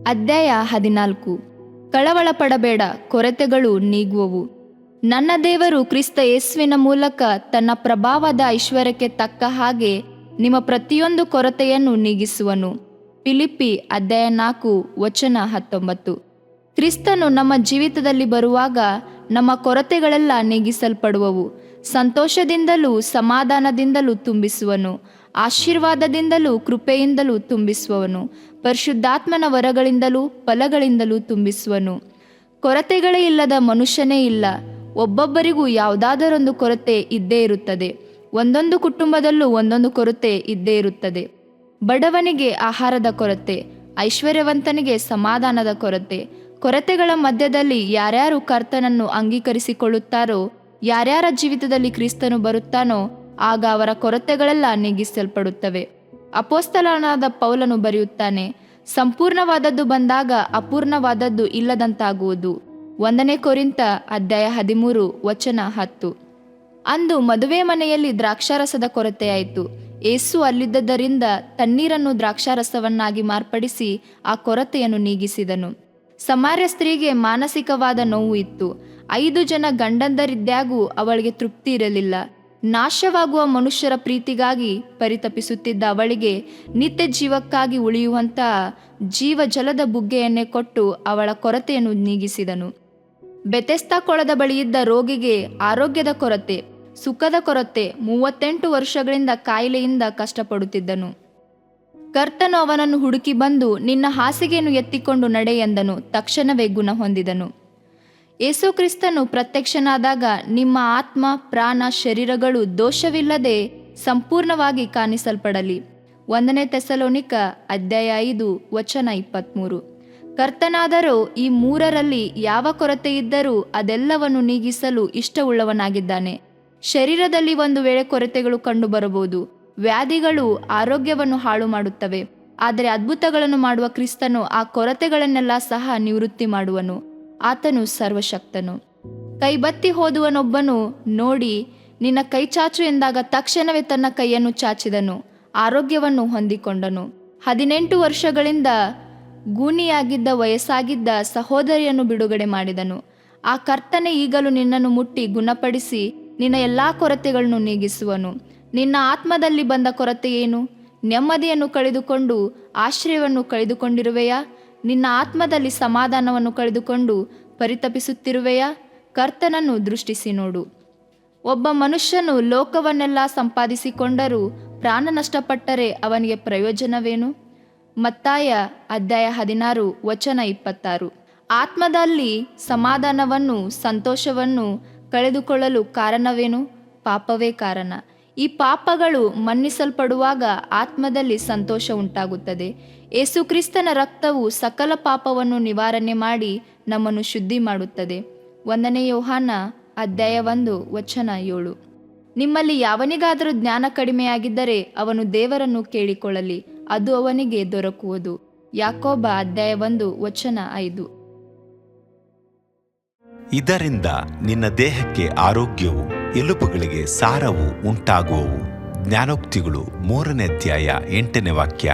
ಅಧ್ಯಾಯ 14. ಕಳವಳಪಡಬೇಡ, ಕೊರತೆಗಳು ನೀಗುವವು. ನನ್ನ ದೇವರು ಕ್ರಿಸ್ತ ಯೇಸುವಿನ ಮೂಲಕ ತನ್ನ ಪ್ರಭಾವದ ಐಶ್ವರ್ಯಕ್ಕೆ ತಕ್ಕ ಹಾಗೆ ನಿಮ್ಮ ಪ್ರತಿಯೊಂದು ಕೊರತೆಯನ್ನು ನೀಗಿಸುವನು. ಫಿಲಿಪ್ಪಿ ಅಧ್ಯಾಯ 4 ವಚನ 19. ಕ್ರಿಸ್ತನು ನಮ್ಮ ಜೀವಿತದಲ್ಲಿ ಬರುವಾಗ ನಮ್ಮ ಕೊರತೆಗಳೆಲ್ಲ ನೀಗಿಸಲ್ಪಡುವವು. ಸಂತೋಷದಿಂದಲೂ ಸಮಾಧಾನದಿಂದಲೂ ತುಂಬಿಸುವನು. ಆಶೀರ್ವಾದದಿಂದಲೂ ಕೃಪೆಯಿಂದಲೂ ತುಂಬಿಸುವವನು. ಪರಿಶುದ್ಧಾತ್ಮನ ವರಗಳಿಂದಲೂ ಫಲಗಳಿಂದಲೂ ತುಂಬಿಸುವನು. ಕೊರತೆಗಳೇ ಇಲ್ಲದ ಮನುಷ್ಯನೇ ಇಲ್ಲ. ಒಬ್ಬೊಬ್ಬರಿಗೂ ಯಾವುದಾದರೊಂದು ಕೊರತೆ ಇದ್ದೇ ಇರುತ್ತದೆ. ಒಂದೊಂದು ಕುಟುಂಬದಲ್ಲೂ ಒಂದೊಂದು ಕೊರತೆ ಇದ್ದೇ ಇರುತ್ತದೆ. ಬಡವನಿಗೆ ಆಹಾರದ ಕೊರತೆ, ಐಶ್ವರ್ಯವಂತನಿಗೆ ಸಮಾಧಾನದ ಕೊರತೆ. ಕೊರತೆಗಳ ಮಧ್ಯದಲ್ಲಿ ಯಾರ್ಯಾರು ಕರ್ತನನ್ನು ಅಂಗೀಕರಿಸಿಕೊಳ್ಳುತ್ತಾರೋ, ಯಾರ್ಯಾರ ಜೀವಿತದಲ್ಲಿ ಕ್ರಿಸ್ತನು ಬರುತ್ತಾನೋ, ಆಗ ಅವರ ಕೊರತೆಗಳೆಲ್ಲ ನೀಗಿಸಲ್ಪಡುತ್ತವೆ. ಅಪೊಸ್ತಲನಾದ ಪೌಲನು ಬರೆಯುತ್ತಾನೆ, ಸಂಪೂರ್ಣವಾದದ್ದು ಬಂದಾಗ ಅಪೂರ್ಣವಾದದ್ದು ಇಲ್ಲದಂತಾಗುವುದು. 1 ಕೊರಿಂಥ ಅಧ್ಯಾಯ 13 ವಚನ 10. ಅಂದು ಮದುವೆ ಮನೆಯಲ್ಲಿ ದ್ರಾಕ್ಷಾರಸದ ಕೊರತೆಯಾಯಿತು. ಯೇಸು ಅಲ್ಲಿದ್ದರಿಂದ ತಣ್ಣೀರನ್ನು ದ್ರಾಕ್ಷಾರಸವನ್ನಾಗಿ ಮಾರ್ಪಡಿಸಿ ಆ ಕೊರತೆಯನ್ನು ನೀಗಿಸಿದನು. ಸಮಾರ್ಯ ಸ್ತ್ರೀಗೆ ಮಾನಸಿಕವಾದ ನೋವು ಇತ್ತು. 5 ಜನ ಗಂಡಂದರಿದ್ದಾಗೂ ಅವಳಿಗೆ ತೃಪ್ತಿ ಇರಲಿಲ್ಲ. ನಾಶವಾಗುವ ಮನುಷ್ಯರ ಪ್ರೀತಿಗಾಗಿ ಪರಿತಪಿಸುತ್ತಿದ್ದ ಅವಳಿಗೆ ನಿತ್ಯ ಜೀವಕ್ಕಾಗಿ ಉಳಿಯುವಂತಹ ಜೀವಜಲದ ಬುಗ್ಗೆಯನ್ನೇ ಕೊಟ್ಟು ಅವಳ ಕೊರತೆಯನ್ನು ನೀಗಿಸಿದನು. ಬೆತೆಸ್ತಾ ಕೊಳದ ಬಳಿಯಿದ್ದ ರೋಗಿಗೆ ಆರೋಗ್ಯದ ಕೊರತೆ, ಸುಖದ ಕೊರತೆ. 38 ವರ್ಷಗಳಿಂದ ಕಾಯಿಲೆಯಿಂದ ಕಷ್ಟಪಡುತ್ತಿದ್ದನು. ಕರ್ತನು ಅವನನ್ನು ಹುಡುಕಿ ಬಂದು, ನಿನ್ನ ಹಾಸಿಗೆಯನ್ನು ಎತ್ತಿಕೊಂಡು ನಡೆ ಎಂದನು. ತಕ್ಷಣವೇ ಗುಣ ಹೊಂದಿದನು. ಯೇಸು ಕ್ರಿಸ್ತನು ಪ್ರತ್ಯಕ್ಷನಾದಾಗ ನಿಮ್ಮ ಆತ್ಮ, ಪ್ರಾಣ, ಶರೀರಗಳು ದೋಷವಿಲ್ಲದೆ ಸಂಪೂರ್ಣವಾಗಿ ಕಾಣಿಸಲ್ಪಡಲಿ. 1 ಥೆಸಲೋನಿಕ ಅಧ್ಯಾಯ 5 ವಚನ 23. ಕರ್ತನಾದರೋ ಈ 3ರಲ್ಲಿ ಯಾವ ಕೊರತೆ ಇದ್ದರೂ ಅದೆಲ್ಲವನ್ನು ನೀಗಿಸಲು ಇಷ್ಟವುಳ್ಳವನಾಗಿದ್ದಾನೆ. ಶರೀರದಲ್ಲಿ ಒಂದು ವೇಳೆ ಕೊರತೆಗಳು ಕಂಡುಬರಬಹುದು. ವ್ಯಾಧಿಗಳು ಆರೋಗ್ಯವನ್ನು ಹಾಳು ಮಾಡುತ್ತವೆ. ಆದರೆ ಅದ್ಭುತಗಳನ್ನು ಮಾಡುವ ಕ್ರಿಸ್ತನು ಆ ಕೊರತೆಗಳನ್ನೆಲ್ಲ ಸಹ ನಿವೃತ್ತಿ ಮಾಡುವನು. ಆತನು ಸರ್ವಶಕ್ತನು. ಕೈಬತ್ತಿ ಹೋದುವನೊಬ್ಬನು ನೋಡಿ, ನಿನ್ನ ಕೈ ಚಾಚು ಎಂದಾಗ ತಕ್ಷಣವೇ ತನ್ನ ಕೈಯನ್ನು ಚಾಚಿದನು. ಆರೋಗ್ಯವನ್ನು ಹೊಂದಿಕೊಂಡನು. 18 ವರ್ಷಗಳಿಂದ ಗೂನಿಯಾಗಿದ್ದ ವಯಸ್ಸಾಗಿದ್ದ ಸಹೋದರಿಯನ್ನು ಬಿಡುಗಡೆ ಮಾಡಿದನು. ಆ ಕರ್ತನೆ ಈಗಲೂ ನಿನ್ನನ್ನು ಮುಟ್ಟಿ ಗುಣಪಡಿಸಿ ನಿನ್ನ ಎಲ್ಲ ಕೊರತೆಗಳನ್ನು ನೀಗಿಸುವನು. ನಿನ್ನ ಆತ್ಮದಲ್ಲಿ ಬಂದ ಕೊರತೆ ಏನು? ನೆಮ್ಮದಿಯನ್ನು ಕಳೆದುಕೊಂಡು ಆಶ್ರಯವನ್ನು ಕಳೆದುಕೊಂಡಿರುವೆಯಾ? ನಿನ್ನ ಆತ್ಮದಲ್ಲಿ ಸಮಾಧಾನವನ್ನು ಕಳೆದುಕೊಂಡು ಪರಿತಪಿಸುತ್ತಿರುವೆಯಾ? ಕರ್ತನನ್ನು ದೃಷ್ಟಿಸಿ ನೋಡು. ಒಬ್ಬ ಮನುಷ್ಯನು ಲೋಕವನ್ನೆಲ್ಲ ಸಂಪಾದಿಸಿಕೊಂಡರೂ ಪ್ರಾಣ ನಷ್ಟಪಟ್ಟರೆ ಅವನಿಗೆ ಪ್ರಯೋಜನವೇನು? ಮತ್ತಾಯ ಅಧ್ಯಾಯ 16 ವಚನ 26. ಆತ್ಮದಲ್ಲಿ ಸಮಾಧಾನವನ್ನು, ಸಂತೋಷವನ್ನು ಕಳೆದುಕೊಳ್ಳಲು ಕಾರಣವೇನು? ಪಾಪವೇ ಕಾರಣ. ಈ ಪಾಪಗಳು ಮನ್ನಿಸಲ್ಪಡುವಾಗ ಆತ್ಮದಲ್ಲಿ ಸಂತೋಷ ಉಂಟಾಗುತ್ತದೆ. ಯೇಸು ಕ್ರಿಸ್ತನ ರಕ್ತವು ಸಕಲ ಪಾಪವನ್ನು ನಿವಾರಣೆ ಮಾಡಿ ನಮ್ಮನ್ನು ಶುದ್ಧಿ ಮಾಡುತ್ತದೆ. 1 ಯೋಹಾನ ಅಧ್ಯಾಯ 1 ವಚನ 7. ನಿಮ್ಮಲ್ಲಿ ಯಾವನಿಗಾದರೂ ಜ್ಞಾನ ಕಡಿಮೆಯಾಗಿದ್ದರೆ ಅವನು ದೇವರನ್ನು ಕೇಳಿಕೊಳ್ಳಲಿ, ಅದು ಅವನಿಗೆ ದೊರಕುವುದು. ಯಾಕೋಬ ಅಧ್ಯಾಯ 1 ವಚನ 5. ಇದರಿಂದ ನಿನ್ನ ದೇಹಕ್ಕೆ ಆರೋಗ್ಯವು, ಎಲುಬುಗಳಿಗೆ ಸಾರವು ಉಂಟಾಗುವವು. ಜ್ಞಾನೋಕ್ತಿಗಳು 3ನೇ ಅಧ್ಯಾಯ 8ನೇ ವಾಕ್ಯ.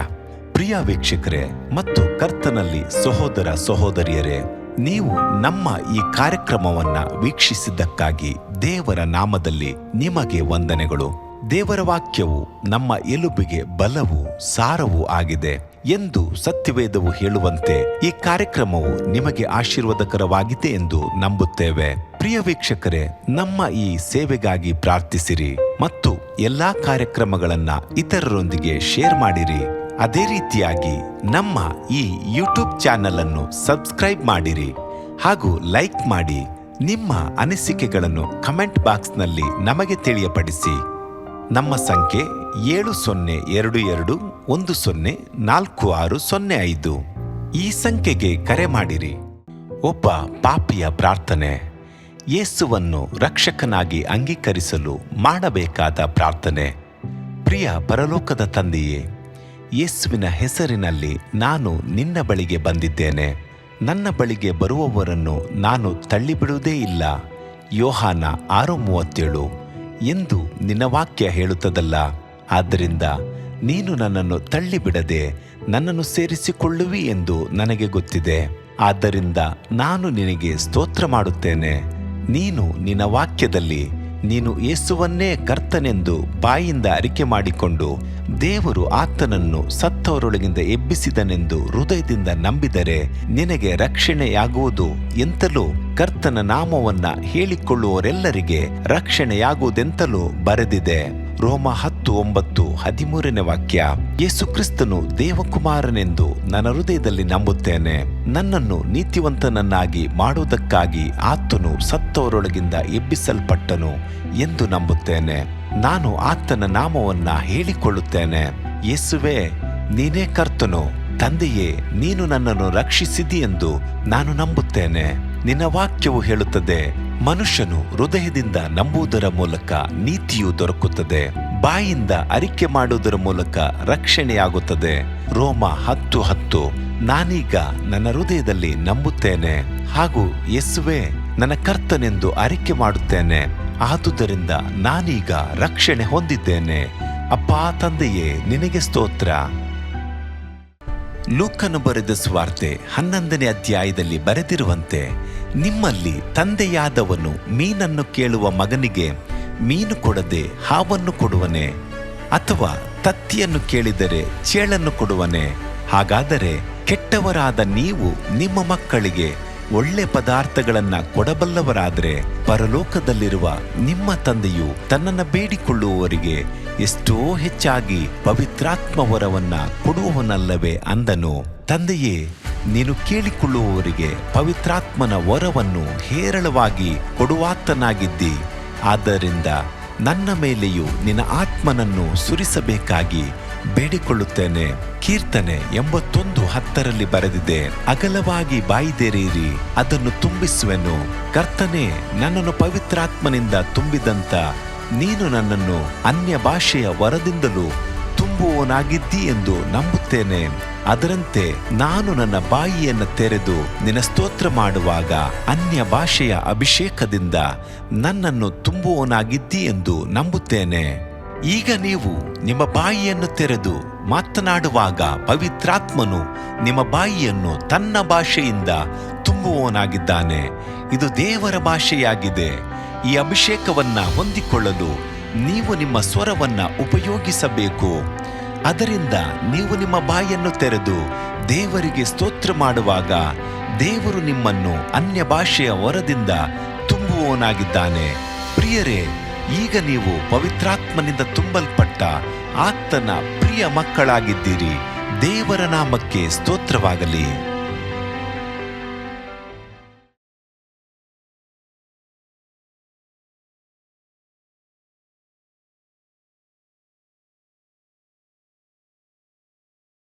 ಪ್ರಿಯ ವೀಕ್ಷಕರೇ ಮತ್ತು ಕರ್ತನಲ್ಲಿ ಸಹೋದರ ಸಹೋದರಿಯರೇ, ನೀವು ನಮ್ಮ ಈ ಕಾರ್ಯಕ್ರಮವನ್ನ ವೀಕ್ಷಿಸಿದ್ದಕ್ಕಾಗಿ ದೇವರ ನಾಮದಲ್ಲಿ ನಿಮಗೆ ವಂದನೆಗಳು. ದೇವರ ವಾಕ್ಯವು ನಮ್ಮ ಎಲುಬಿಗೆ ಬಲವು, ಸಾರವೂ ಆಗಿದೆ ಎಂದು ಸತ್ಯವೇದವು ಹೇಳುವಂತೆ ಈ ಕಾರ್ಯಕ್ರಮವು ನಿಮಗೆ ಆಶೀರ್ವಾದಕರವಾಗಿದೆ ಎಂದು ನಂಬುತ್ತೇವೆ. ಪ್ರಿಯ ವೀಕ್ಷಕರೇ, ನಮ್ಮ ಈ ಸೇವೆಗಾಗಿ ಪ್ರಾರ್ಥಿಸಿರಿ ಮತ್ತು ಎಲ್ಲಾ ಕಾರ್ಯಕ್ರಮಗಳನ್ನ ಇತರರೊಂದಿಗೆ ಶೇರ್ ಮಾಡಿರಿ. ಅದೇ ರೀತಿಯಾಗಿ ನಮ್ಮ ಈ ಯೂಟ್ಯೂಬ್ ಚಾನೆಲ್ ಅನ್ನು ಸಬ್ಸ್ಕ್ರೈಬ್ ಮಾಡಿರಿ ಹಾಗೂ ಲೈಕ್ ಮಾಡಿ. ನಿಮ್ಮ ಅನಿಸಿಕೆಗಳನ್ನು ಕಮೆಂಟ್ ಬಾಕ್ಸ್ನಲ್ಲಿ ನಮಗೆ ತಿಳಿಯಪಡಿಸಿ. ನಮ್ಮ ಸಂಖ್ಯೆ 7022104605. ಈ ಸಂಖ್ಯೆಗೆ ಕರೆ ಮಾಡಿರಿ. ಒಬ್ಬ ಪಾಪಿಯ ಪ್ರಾರ್ಥನೆ. ಯೇಸುವನ್ನು ರಕ್ಷಕನಾಗಿ ಅಂಗೀಕರಿಸಲು ಮಾಡಬೇಕಾದ ಪ್ರಾರ್ಥನೆ. ಪ್ರಿಯ ಪರಲೋಕದ ತಂದೆಯೇ, ಯೇಸುವಿನ ಹೆಸರಿನಲ್ಲಿ ನಾನು ನಿನ್ನ ಬಳಿಗೆ ಬಂದಿದ್ದೇನೆ. ನನ್ನ ಬಳಿಗೆ ಬರುವವರನ್ನು ನಾನು ತಳ್ಳಿಬಿಡುವುದೇ ಇಲ್ಲ. ಯೋಹಾನ 6:37 ಎಂದು ನಿನ್ನ ವಾಕ್ಯ ಹೇಳುತ್ತದಲ್ಲ. ಆದ್ದರಿಂದ ನೀನು ನನ್ನನ್ನು ತಳ್ಳಿಬಿಡದೆ ನನ್ನನ್ನು ಸೇರಿಸಿಕೊಳ್ಳುವಿ ಎಂದು ನನಗೆ ಗೊತ್ತಿದೆ. ಆದ್ದರಿಂದ ನಾನು ನಿನಗೆ ಸ್ತೋತ್ರ ಮಾಡುತ್ತೇನೆ. ನೀನು ನಿನ್ನ ವಾಕ್ಯದಲ್ಲಿ ನೀನು ಯೇಸುವನ್ನೇ ಕರ್ತನೆಂದು ಬಾಯಿಂದ ಅರಿಕೆ ಮಾಡಿಕೊಂಡು ದೇವರು ಆತನನ್ನು ಸತ್ತವರೊಳಗಿಂದ ಎಬ್ಬಿಸಿದನೆಂದು ಹೃದಯದಿಂದ ನಂಬಿದರೆ ನಿನಗೆ ರಕ್ಷಣೆಯಾಗುವುದು ಎಂತಲೂ ಕರ್ತನ ನಾಮವನ್ನ ಹೇಳಿಕೊಳ್ಳುವವರೆಲ್ಲರಿಗೆ ರಕ್ಷಣೆಯಾಗುವುದೆಂತಲೂ ಬರೆದಿದೆ. ರೋಮ 10:9-13 ವಾಕ್ಯ. ಯೇಸು ಕ್ರಿಸ್ತನು ದೇವಕುಮಾರನೆಂದು ನನ್ನ ಹೃದಯದಲ್ಲಿ ನಂಬುತ್ತೇನೆ. ನನ್ನನ್ನು ನೀತಿವಂತನನ್ನಾಗಿ ಮಾಡುವುದಕ್ಕಾಗಿ ಆತನು ಸತ್ತವರೊಳಗಿಂದ ಎಬ್ಬಿಸಲ್ಪಟ್ಟನು ಎಂದು ನಂಬುತ್ತೇನೆ. ನಾನು ಆತನ ನಾಮವನ್ನ ಹೇಳಿಕೊಳ್ಳುತ್ತೇನೆ. ಯೇಸುವೇ, ನೀನೇ ಕರ್ತನು. ತಂದೆಯೇ, ನೀನು ನನ್ನನ್ನು ರಕ್ಷಿಸಿದಿ ಎಂದು ನಾನು ನಂಬುತ್ತೇನೆ. ನಿನ್ನ ವಾಕ್ಯವು ಹೇಳುತ್ತದೆ, ಮನುಷ್ಯನು ಹೃದಯದಿಂದ ನಂಬುವುದರ ಮೂಲಕ ನೀತಿಯು ದೊರಕುತ್ತದೆ, ಬಾಯಿಂದ ಅರಿಕೆ ಮಾಡುವುದರ ಮೂಲಕ ರಕ್ಷಣೆಯಾಗುತ್ತದೆ. ರೋಮ 10:10. ನಾನೀಗ ನನ್ನ ಹೃದಯದಲ್ಲಿ ನಂಬುತ್ತೇನೆ ಹಾಗೂ ಯೇಸುವೇ ನನ್ನ ಕರ್ತನೆಂದು ಅರಿಕೆ ಮಾಡುತ್ತೇನೆ. ಆದುದರಿಂದ ನಾನೀಗ ರಕ್ಷಣೆ ಹೊಂದಿದ್ದೇನೆ. ಅಪ್ಪಾ ತಂದೆಯೇ, ನಿನಗೆ ಸ್ತೋತ್ರ. ಲೂಕನು ಬರೆದ ಸುವಾರ್ತೆ 11ನೇ ಅಧ್ಯಾಯದಲ್ಲಿ ಬರೆದಿರುವಂತೆ, ನಿಮ್ಮಲ್ಲಿ ತಂದೆಯಾದವನು ಮೀನನ್ನು ಕೇಳುವ ಮಗನಿಗೆ ಮೀನು ಕೊಡದೆ ಹಾವನ್ನು ಕೊಡುವನೆ? ಅಥವಾ ತತ್ತಿಯನ್ನು ಕೇಳಿದರೆ ಚೇಳನ್ನು ಕೊಡುವನೆ? ಹಾಗಾದರೆ ಕೆಟ್ಟವರಾದ ನೀವು ನಿಮ್ಮ ಮಕ್ಕಳಿಗೆ ಒಳ್ಳೆ ಪದಾರ್ಥಗಳನ್ನ ಕೊಡಬಲ್ಲವರಾದರೆ ಪರಲೋಕದಲ್ಲಿರುವ ನಿಮ್ಮ ತಂದೆಯು ತನ್ನನ್ನು ಬೇಡಿಕೊಳ್ಳುವವರಿಗೆ ಎಷ್ಟೋ ಹೆಚ್ಚಾಗಿ ಪವಿತ್ರಾತ್ಮ ವರವನ್ನ ಕೊಡುವವನಲ್ಲವೇ ಅಂದನು. ತಂದೆಯೇ, ನೀನು ಕೇಳಿಕೊಳ್ಳುವವರಿಗೆ ಪವಿತ್ರಾತ್ಮನ ವರವನ್ನು ಹೇರಳವಾಗಿ ಕೊಡುವಾತನಾಗಿದ್ದಿ. ಆದ್ದರಿಂದ ನನ್ನ ಮೇಲೆಯೂ ನಿನ್ನ ಆತ್ಮನನ್ನು ಸುರಿಸಬೇಕಾಗಿ ಬೇಡಿಕೊಳ್ಳುತ್ತೇನೆ. ಕೀರ್ತನೆ 81:10 ಬರೆದಿದೆ, ಅಗಲವಾಗಿ ಬಾಯಿದೆರೆಯಿರಿ, ಅದನ್ನು ತುಂಬಿಸುವೆನು. ಕರ್ತನೇ, ನನ್ನನ್ನು ಪವಿತ್ರಾತ್ಮನಿಂದ ತುಂಬಿದಂತ ನೀನು ನನ್ನನ್ನು ಅನ್ಯ ಭಾಷೆಯ ವರದಿಂದಲೂ ತುಂಬುವವನಾಗಿದ್ದಿ ಎಂದು ನಂಬುತ್ತೇನೆ. ಅದರಂತೆ ನಾನು ನನ್ನ ಬಾಯಿಯನ್ನು ತೆರೆದು ನಿನ್ನ ಸ್ತೋತ್ರ ಮಾಡುವಾಗ ಅನ್ಯ ಭಾಷೆಯ ಅಭಿಷೇಕದಿಂದ ನನ್ನನ್ನು ತುಂಬುವವನಾಗಿದ್ದಿ ಎಂದು ನಂಬುತ್ತೇನೆ. ಈಗ ನೀವು ನಿಮ್ಮ ಬಾಯಿಯನ್ನು ತೆರೆದು ಮಾತನಾಡುವಾಗ ಪವಿತ್ರಾತ್ಮನು ನಿಮ್ಮ ಬಾಯಿಯನ್ನು ತನ್ನ ಭಾಷೆಯಿಂದ ತುಂಬುವವನಾಗಿದ್ದಾನೆ. ಇದು ದೇವರ ಭಾಷೆಯಾಗಿದೆ. ಈ ಅಭಿಷೇಕವನ್ನ ಹೊಂದಿಕೊಳ್ಳಲು ನೀವು ನಿಮ್ಮ ಸ್ವರವನ್ನ ಉಪಯೋಗಿಸಬೇಕು. ಅದರಿಂದ ನೀವು ನಿಮ್ಮ ಬಾಯಿಯನ್ನು ತೆರೆದು ದೇವರಿಗೆ ಸ್ತೋತ್ರ ಮಾಡುವಾಗ ದೇವರು ನಿಮ್ಮನ್ನು ಅನ್ಯ ಭಾಷೆಯ ವರದಿಂದ ತುಂಬುವವನಾಗಿದ್ದಾನೆ. ಪ್ರಿಯರೇ, ಈಗ ನೀವು ಪವಿತ್ರಾತ್ಮನಿಂದ ತುಂಬಲ್ಪಟ್ಟ ಆತನ ಪ್ರಿಯ ಮಕ್ಕಳಾಗಿದ್ದೀರಿ. ದೇವರ ನಾಮಕ್ಕೆ ಸ್ತೋತ್ರವಾಗಲಿ.